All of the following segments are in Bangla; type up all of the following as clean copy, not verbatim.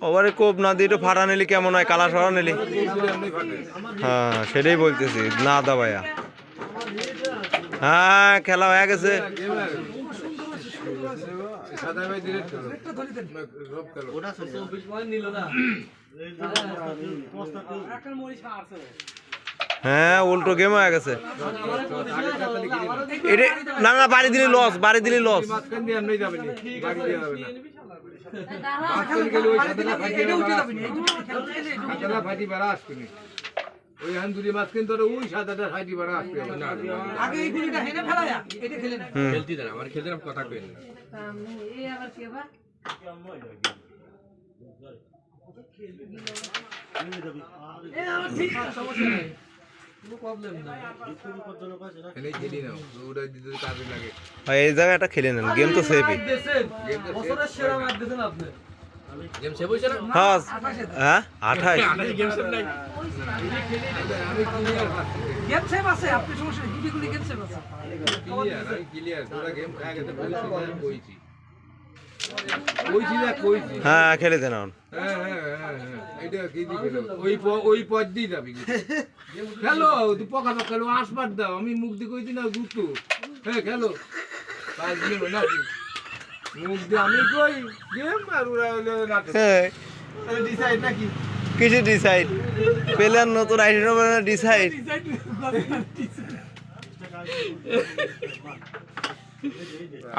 ওভারে কোপ না দিয়ে একটু ফাটা নিলি কেমন হয়, কালা সরা নিলি। হ্যাঁ সেটাই বলতেছি, না দাবাইয়া। হ্যাঁ খেলা হয়ে গেছে। হ্যাঁ উল্টো গেম হয়ে গেছে। না না বাড়ি দিলে লস, বাড়ি দিলে লস। ওই হান্দুরি মাছ কিন্তু ওই সাদাটা সাইডি বাড়া আসবে আগে এই গুলিটা হেনে ফেলায়া এটা খেলে না খেলতি দেন আমার খেলতে না কথা কইন না এই আবার কি বা এ আমার ঠিক সমস্যা নাই কোনো প্রবলেম নাই ভিতরে পর্যন্ত কাছে না খেলে খেলি না ওটা দিতে কাজে লাগে ভাই এই জায়গাটা খেলে নেন, গেম তো সেভই। বছরের সেরা ম্যাচ দিবেন আপনি গেম সেভ হইছে না? হ্যাঁ হ্যাঁ 28 গেম সেভ নাই আমি ক্লিয়ার পাচ্ছি গেম সেভ আছে আপনি সমস্যা নেই গুলি গেম সেভ আছে ক্লিয়ার পুরো গেম খেলা গেছে কইছি হ্যাঁ খেলে দেন। হ্যাঁ এটা কি দিবে ওই পথ দিয়ে যাবি খেলো তুই পকা খেলো আসবার দাও আমি মুখ দিয়ে কইছি না দুটো হ্যাঁ খেলো কাজ দিয়ে না মুখ দিয়ে আমি কই গেম আর ওরা হলো নাটক ডিসাইড নাকি কিছু ডিসাইড প্লেয়ার নতুন আইডি নম্বর ডিসাইড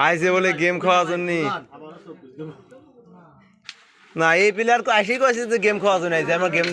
আইসে বলে গেম খাওয়ার জন্য না, এই প্লেয়ার আসেই কয়েছে যে গেম খাওয়ার জন্য আইসে, আমার গেম